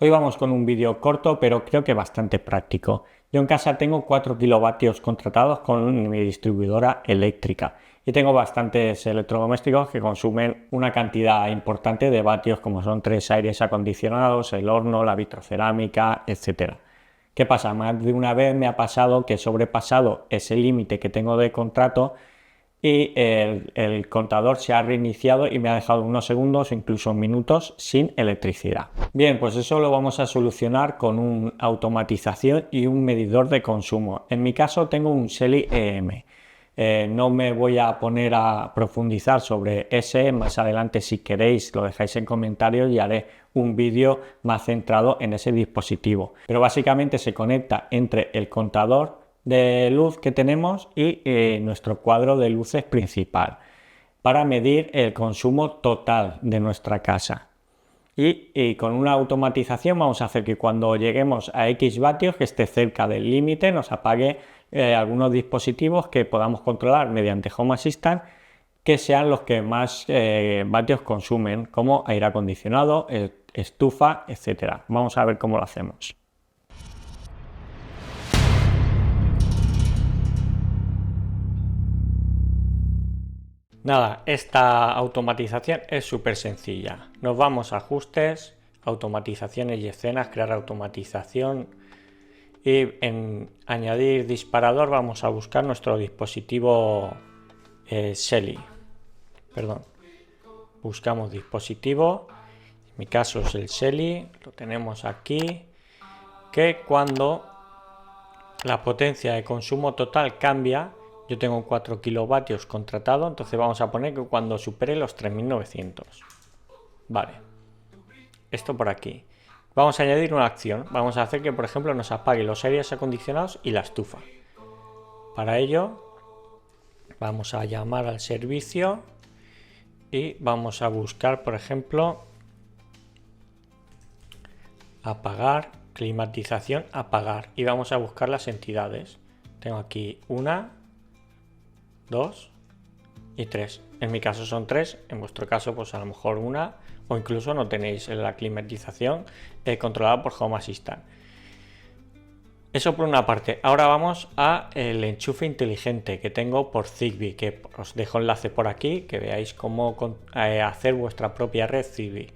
Hoy vamos con un vídeo corto, pero creo que bastante práctico. Yo en casa tengo 4 kilovatios contratados con mi distribuidora eléctrica y tengo bastantes electrodomésticos que consumen una cantidad importante de vatios, como son 3 aires acondicionados, el horno, la vitrocerámica, etc. ¿Qué pasa? Más de una vez me ha pasado que he sobrepasado ese límite que tengo de contrato y el contador se ha reiniciado y me ha dejado unos segundos o incluso minutos sin electricidad. Bien, pues eso lo vamos a solucionar con una automatización y un medidor de consumo. En mi caso tengo un Shelly EM. No me voy a poner a profundizar sobre ese, más adelante si queréis lo dejáis en comentarios y haré un vídeo más centrado en ese dispositivo. Pero básicamente se conecta entre el contador de luz que tenemos y nuestro cuadro de luces principal para medir el consumo total de nuestra casa. Y con una automatización vamos a hacer que cuando lleguemos a X vatios, que esté cerca del límite, nos apague algunos dispositivos que podamos controlar mediante Home Assistant, que sean los que más vatios consumen, como aire acondicionado, estufa, etcétera. Vamos a ver cómo lo hacemos. Nada, esta automatización es súper sencilla. Nos vamos a ajustes, automatizaciones y escenas, crear automatización y en añadir disparador vamos a buscar nuestro dispositivo Shelly. Buscamos dispositivo, en mi caso es el Shelly, lo tenemos aquí, que cuando la potencia de consumo total cambia, yo tengo 4 kilovatios contratado, entonces vamos a poner que cuando supere los 3900. Vale, esto por aquí. Vamos a añadir una acción, vamos a hacer que por ejemplo nos apague los aires acondicionados y la estufa. Para ello vamos a llamar al servicio y vamos a buscar por ejemplo apagar, climatización, apagar, y vamos a buscar las entidades. Tengo aquí 1, 2 y 3. En mi caso son 3, en vuestro caso pues a lo mejor 1 o incluso no tenéis la climatización controlada por Home Assistant. Eso por una parte. Ahora vamos a el enchufe inteligente que tengo por Zigbee, que os dejo enlace por aquí, que veáis cómo hacer vuestra propia red Zigbee.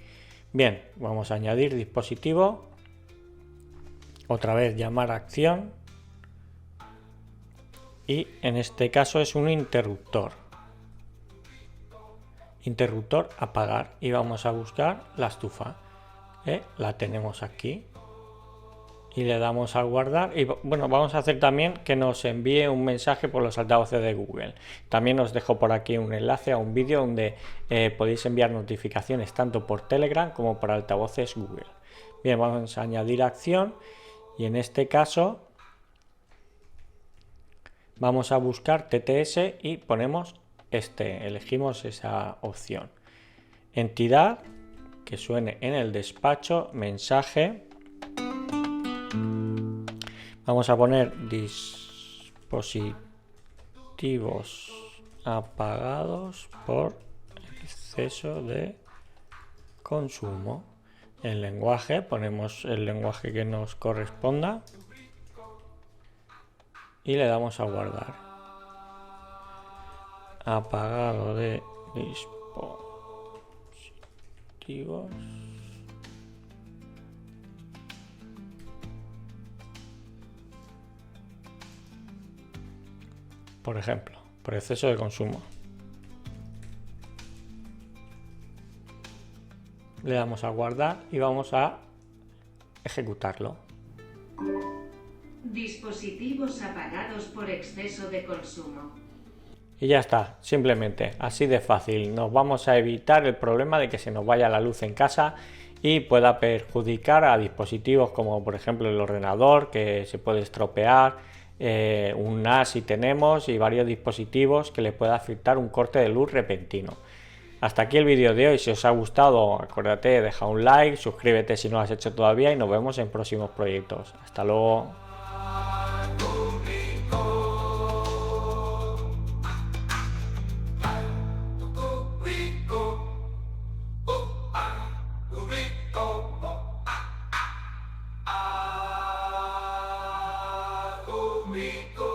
Bien, vamos a añadir dispositivo, otra vez llamar a acción, y en este caso es un interruptor apagar, y vamos a buscar la estufa, la tenemos aquí y le damos a guardar. Y bueno, vamos a hacer también que nos envíe un mensaje por los altavoces de Google. También os dejo por aquí un enlace a un vídeo donde podéis enviar notificaciones tanto por Telegram como por altavoces Google. Bien, vamos a añadir acción y en este caso vamos a buscar TTS y ponemos elegimos esa opción. Entidad, que suene en el despacho, mensaje. Vamos a poner dispositivos apagados por exceso de consumo. En lenguaje, ponemos el lenguaje que nos corresponda y le damos a guardar. Apagado de dispositivos por ejemplo, por exceso de consumo. Le damos a guardar y vamos a ejecutarlo. Dispositivos apagados por exceso de consumo. Y ya está, simplemente, así de fácil. Nos vamos a evitar el problema de que se nos vaya la luz en casa y pueda perjudicar a dispositivos como por ejemplo el ordenador, que se puede estropear, un NAS si tenemos, y varios dispositivos que le pueda afectar un corte de luz repentino. Hasta aquí el vídeo de hoy. Si os ha gustado, acuérdate, deja un like, suscríbete si no lo has hecho todavía y nos vemos en próximos proyectos. Hasta luego. Rico.